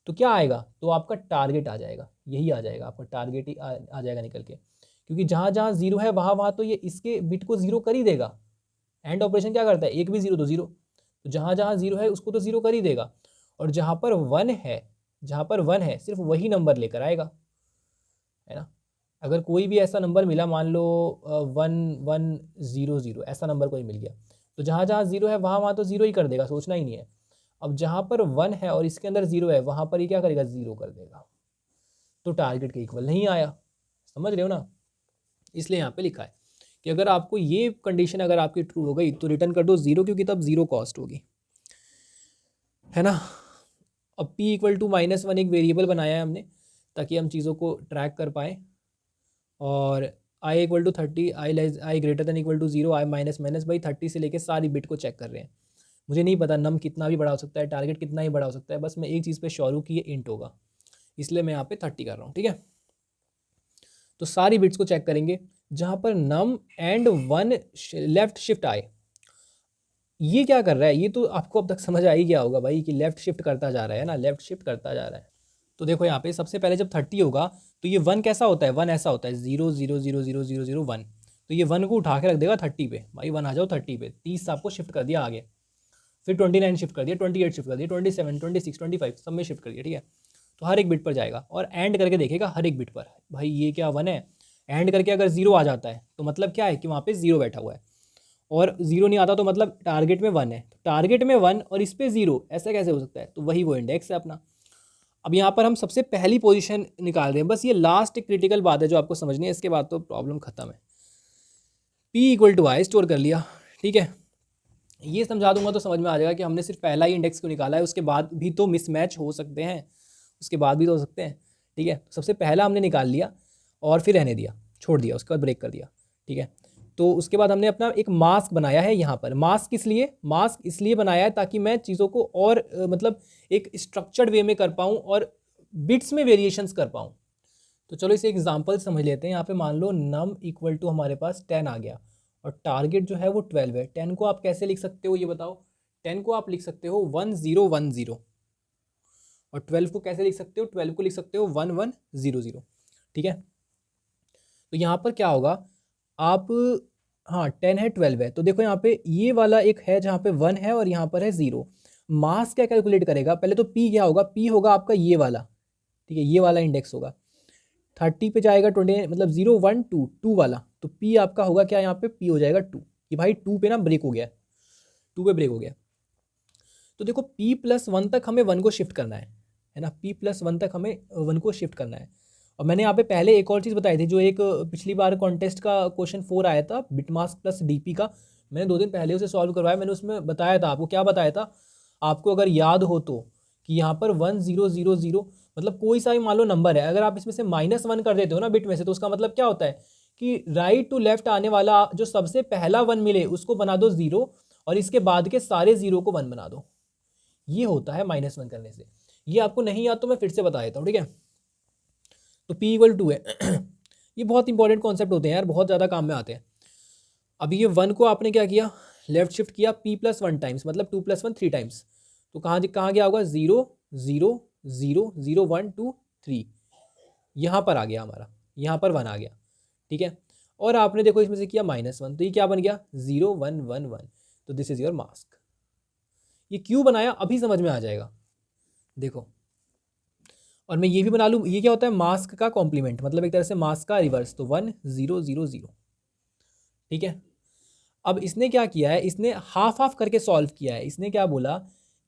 तो क्या आएगा? तो आपका टारगेट आ जाएगा, यही आ जाएगा, आपका टारगेट ही आ जाएगा निकल के। क्योंकि जहाँ जहाँ 0 है वहाँ वहाँ तो ये इसके बिट को 0 कर ही देगा। एंड ऑपरेशन क्या करता है? एक भी 0 तो 0, तो जहाँ जहाँ 0 है उसको तो 0 कर ही देगा। और जहाँ पर 1 है, जहाँ पर 1 है सिर्फ वही नंबर लेकर आएगा, है ना। अगर कोई भी ऐसा नंबर मिला, मान लो 1 1 0 0 ऐसा नंबर कोई मिल गया, तो जहाँ जहाँ 0 है वहाँ वहाँ तो 0 ही कर देगा, सोचना ही नहीं है। अब जहाँ पर 1 है और इसके अंदर 0 है वहाँ पर ही क्या करेगा? 0 कर देगा। तो टारगेट के इक्वल नहीं आया, समझ रहे हो ना। इसलिए यहाँ पे लिखा है कि अगर आपको ये कंडीशन अगर आपकी ट्रू हो गई तो रिटर्न कर दो 0, क्योंकि तब 0 कॉस्ट होगी, है ना। अब p इक्वल टू -1 एक वेरिएबल बनाया है हमने ताकि हम चीज़ों को ट्रैक कर पाएँ। और i equal to 30, i greater than equal to 0, i minus minus भाई 30 से लेके सारी बिट को चेक कर रहे हैं। मुझे नहीं पता नम कितना भी बड़ा हो सकता है, टारगेट कितना ही बड़ा हो सकता है, बस मैं एक चीज़ पे श्योर हूँ कि ये इंट होगा, इसलिए मैं यहाँ पे 30 कर रहा हूँ, ठीक है। तो सारी बिट्स को चेक करेंगे, जहाँ पर नम एंड 1 लेफ्ट शिफ्ट आए। ये क्या कर रहा है? ये तो आपको अब तक समझ आ ही गया होगा भाई कि लेफ्ट शिफ्ट करता जा रहा है ना, लेफ्ट शिफ्ट करता जा रहा है। तो देखो यहाँ पे सबसे पहले जब 30 होगा तो ये 1 कैसा होता है? 1 ऐसा होता है 0 0 0 0 0 0 1, तो ये 1 को उठा के रख देगा 30 पे, भाई 1 आ जाओ 30 पे, 30 आपको शिफ्ट कर दिया आगे, फिर 29 शिफ्ट कर दिया, 28 शिफ्ट कर दिया, 27 26 25 सब में शिफ्ट कर दिया, ठीक है। तो हर एक बिट पर जाएगा और एंड करके देखेगा हर एक बिट पर, भाई ये क्या 1 है, एंड करके अगर 0 आ जाता है तो मतलब क्या है कि वहाँ पे 0 बैठा हुआ है, और 0 नहीं आता तो मतलब टारगेट में 1 है, तो टारगेट में 1 और इस पे 0, ऐसा कैसे हो सकता है? तो वही वो इंडेक्स है अपना। अब यहाँ पर हम सबसे पहली पोजीशन निकाल रहे हैं, बस ये लास्ट क्रिटिकल बात है जो आपको समझनी है, इसके बाद तो प्रॉब्लम खत्म है। p equal to i store कर लिया, ठीक है। ये समझा दूंगा तो समझ में आ जाएगा कि हमने सिर्फ पहला ही इंडेक्स को निकाला है, उसके बाद भी तो मिसमैच हो सकते हैं, उसके बाद भी तो हो सकते हैं, ठीक है। सबसे पहला हमने निकाल लिया और फिर रहने दिया, छोड़ दिया, उसके बाद ब्रेक कर दिया, ठीक है। तो उसके बाद हमने अपना एक मास्क बनाया है यहाँ पर। मास्क किस लिए? मास्क इसलिए बनाया है ताकि मैं चीज़ों को और मतलब एक स्ट्रक्चर्ड वे में कर पाऊँ और बिट्स में वेरिएशंस कर पाऊँ। तो चलो इसे एग्जांपल समझ लेते हैं। यहाँ पे मान लो नम इक्वल टू हमारे पास 10 आ गया और टारगेट जो है वो 12 है। 10 को आप कैसे लिख सकते हो ये बताओ? 10 को आप लिख सकते हो 1010 और 12 को कैसे लिख सकते हो, 12 को लिख सकते हो 1100, ठीक है। तो यहाँ पर क्या होगा, आप, हाँ 10 है 12 है, तो देखो यहाँ पे ये वाला एक है जहाँ पे 1 है और यहाँ पर है 0। मास क्या कैलकुलेट करेगा, पहले तो पी क्या होगा, पी होगा आपका ये वाला, ठीक है, ये वाला इंडेक्स होगा। 30 पे जाएगा 20, मतलब 0 1 2 2 वाला, तो पी आपका होगा क्या, यहाँ पे पी हो जाएगा 2, कि भाई 2 पे ना ब्रेक हो गया, 2 पे ब्रेक हो गया। तो देखो p+1 तक हमें 1 को शिफ्ट करना है ना, p+1 तक हमें 1 को शिफ्ट करना है। और मैंने यहाँ पे पहले एक और चीज़ बताई थी, जो एक पिछली बार कॉन्टेस्ट का क्वेश्चन 4 आया था बिटमास्क प्लस डीपी का, मैंने 2 दिन पहले उसे सॉल्व करवाया। मैंने उसमें बताया था आपको, क्या बताया था आपको, अगर याद हो तो, कि यहाँ पर 1000, मतलब कोई सा भी मान लो नंबर है, अगर आप इसमें से -1 कर देते हो ना बिट में से, तो उसका मतलब क्या होता है कि राइट टू लेफ्ट आने वाला जो सबसे पहला 1 मिले उसको बना दो 0, और इसके बाद के सारे 0 को 1 बना दो। ये होता है -1 करने से। ये आपको नहीं याद तो मैं फिर से बता देता हूँ, ठीक है। तो p=2 है ये बहुत इंपॉर्टेंट कॉन्सेप्ट होते हैं यार, बहुत ज़्यादा काम में आते हैं। अभी ये 1 को आपने क्या किया, लेफ्ट शिफ्ट किया p+1 टाइम्स, मतलब 2+1 3 टाइम्स, तो कहाँ गया होगा, 0 0 0 0 1 2 3, यहाँ पर आ गया हमारा, यहाँ पर 1 आ गया, ठीक है। और आपने देखो इसमें से किया -1, तो ये क्या बन गया, 0 1 1 1, तो दिस इज योर मास्क। ये क्यों बनाया अभी समझ में आ जाएगा, देखो। और मैं ये भी बना लूँ, ये क्या होता है, मास्क का कॉम्प्लीमेंट, मतलब एक तरह से मास्क का रिवर्स, तो 1 0 0 0, ठीक है। अब इसने क्या किया है, इसने हाफ हाफ करके सॉल्व किया है। इसने क्या बोला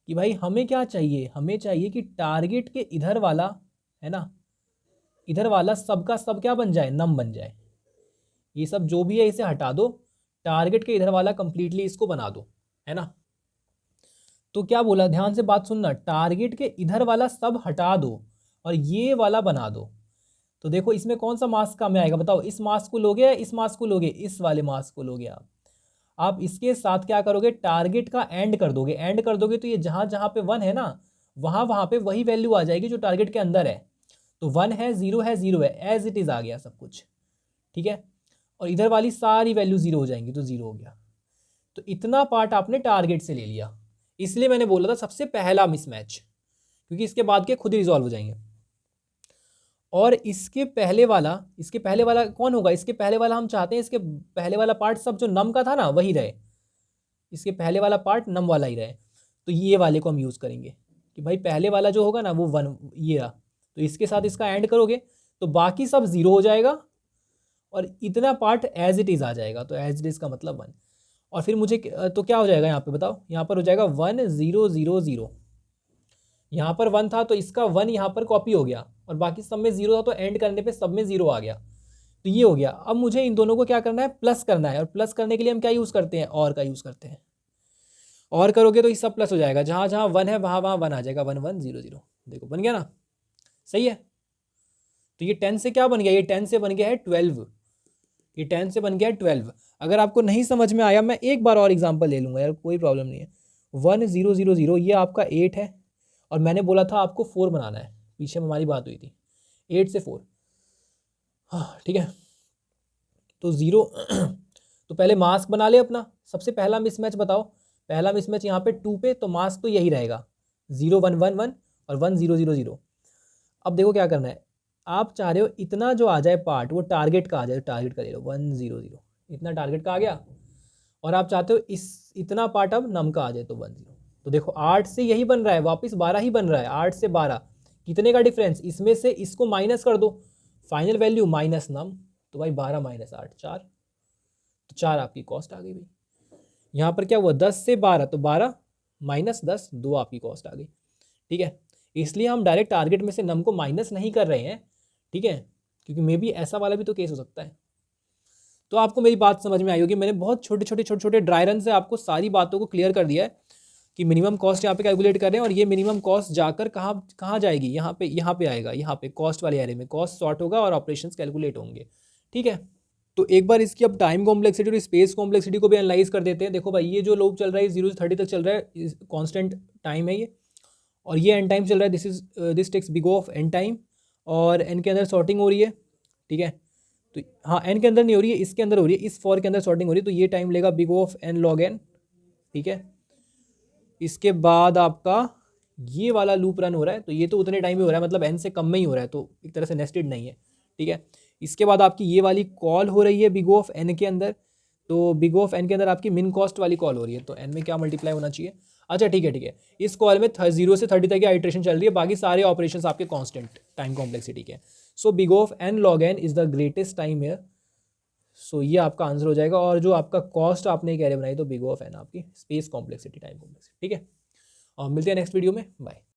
कि भाई हमें क्या चाहिए, हमें चाहिए कि टारगेट के इधर वाला, है ना, इधर वाला सबका सब क्या बन जाए, नम बन जाए। ये सब जो भी है इसे हटा दो, टारगेट के इधर वाला कंप्लीटली इसको बना दो, है ना। तो क्या बोला, ध्यान से बात सुनना, टारगेट के इधर वाला सब हटा दो और ये वाला बना दो। तो देखो इसमें कौन सा मास्क काम में आएगा, बताओ, इस मास्क को लोगे या इस मास्क को लोगे, इस वाले मास्क को लोगे आप इसके साथ क्या करोगे, टारगेट का एंड कर दोगे, एंड कर दोगे तो ये जहां जहां पे 1 है ना, वहां वहां पे वही वैल्यू आ जाएगी जो टारगेट के अंदर है। तो 1 है 0 है 0 है, एज इट इज आ गया सब कुछ, ठीक है। और इधर वाली सारी वैल्यू 0 हो जाएंगी, तो 0 हो गया। तो इतना पार्ट आपने टारगेट से ले लिया, इसलिए मैंने बोला था सबसे पहला मिसमैच, क्योंकि इसके बाद के खुद ही रिजॉल्व हो जाएंगे। और इसके पहले वाला कौन होगा, इसके पहले वाला हम चाहते हैं इसके पहले वाला पार्ट सब जो नम का था ना वही रहे, इसके पहले वाला पार्ट नम वाला ही रहे। तो ये वाले को हम यूज़ करेंगे कि भाई पहले वाला जो होगा ना वो 1 ये रहा, तो इसके साथ इसका एंड करोगे तो बाकी सब 0 हो जाएगा और इतना पार्ट एज इट इज़ आ जाएगा, तो एज इट इज़ का मतलब 1। और फिर मुझे तो क्या हो जाएगा यहाँ पे बताओ, यहाँ पर हो जाएगा 1 0 0 0, यहाँ पर 1 था तो इसका 1 यहाँ पर कॉपी हो गया और बाकी सब में 0 था, तो एंड करने पे सब में 0 आ गया। तो ये हो गया। अब मुझे इन दोनों को क्या करना है, प्लस करना है, और प्लस करने के लिए हम क्या यूज़ करते हैं, और का यूज़ करते हैं। और करोगे तो ये सब प्लस हो जाएगा, जहाँ जहाँ 1 है वहाँ वहाँ 1 आ जाएगा, 1 1 0 0, देखो बन गया ना, सही है। तो ये 10 से क्या बन गया, ये 10 से बन गया है 12, ये 10 से बन गया है 12। अगर आपको नहीं समझ में आया, मैं एक बार और एग्जांपल ले लूँगा यार, कोई प्रॉब्लम नहीं है। 1 0 0 0 ये आपका 8 है, और मैंने बोला था आपको 4 बनाना है, पीछे में हमारी बात हुई थी, 8 से 4, हाँ ठीक है। तो 0 तो पहले मास्क बना ले अपना, सबसे पहला मिसमैच बताओ, पहला मिसमैच यहाँ पे 2 पे, तो मास्क तो यही रहेगा 0 1 1 1 और 1 0 0 0। अब देखो क्या करना है, आप चाह रहे हो इतना जो आ जाए पार्ट वो टारगेट का आ जाए, टारगेट का ले लो 1 0 0, इतना टारगेट का आ गया। और आप चाहते हो इस इतना पार्ट अब नम का आ जाए, तो 1 0। तो देखो 8 से यही बन रहा है, वापस 12 ही बन रहा है, 8 से 12 कितने का डिफरेंस, इसमें से इसको माइनस कर दो, फाइनल वैल्यू माइनस नम, तो भाई 12 - 8 4, तो 4 आपकी कॉस्ट आ गई भाई। यहाँ पर क्या हुआ, 10 से 12, तो 12 - 10 2 आपकी कॉस्ट आ गई, ठीक है। इसलिए हम डायरेक्ट टारगेट में से नम को माइनस नहीं कर रहे हैं, ठीक है, क्योंकि मे बी ऐसा वाला भी तो केस हो सकता है। तो आपको मेरी बात समझ में आई होगी, मैंने बहुत छोटे छोटे ड्राई रन से आपको सारी बातों को क्लियर कर दिया है कि मिनिमम कॉस्ट यहाँ पे कैलकुलेट कर रहे हैं, और ये मिनिमम कॉस्ट जाकर कहाँ कहाँ जाएगी, यहाँ पे आएगा, यहाँ पे कॉस्ट वाले एरे में कॉस्ट सॉर्ट होगा और ऑपरेशंस कैलकुलेट होंगे, ठीक है। तो एक बार इसकी अब टाइम कॉम्प्लेक्सिटी और स्पेस कॉम्प्लेक्सिटी को भी एनालाइज कर देते हैं। देखो भाई ये जो लूप चल रहा है 0 से 30 तक चल रहा है, कॉन्स्टेंट टाइम है ये, और ये एन टाइम चल रहा है, this takes big of n time, और एन के अंदर सॉर्टिंग हो रही है, ठीक है। तो हाँ एन के अंदर नहीं हो रही है, इसके अंदर हो रही है, इस फॉर के अंदर सॉर्टिंग हो रही है, तो ये टाइम लेगा big of n log n, ठीक है। इसके बाद आपका ये वाला लूप रन हो रहा है, तो ये तो उतने टाइम में हो रहा है, मतलब n से कम में ही हो रहा है, तो एक तरह से नेस्टेड नहीं है, ठीक है। इसके बाद आपकी ये वाली कॉल हो रही है बिग O ऑफ n के अंदर, तो बिग O ऑफ n के अंदर आपकी मिन कॉस्ट वाली कॉल हो रही है, तो n में क्या मल्टीप्लाई होना चाहिए। अच्छा ठीक है ठीक है, इस कॉल में 0 से 30 तक की आइट्रेशन चल रही है, बाकी सारे ऑपरेशंस आपके कांस्टेंट टाइम कॉम्प्लेक्सिटी के हैं। So big O of n log n is the greatest time here. So ये आपका आंसर हो जाएगा। और जो आपका कॉस्ट आपने एक एरे बनाई, तो बिग O ऑफ n आपकी स्पेस कॉम्प्लेक्सिटी टाइम कॉम्प्लेक्सिटी, ठीक है। और मिलते हैं नेक्स्ट वीडियो में, बाय।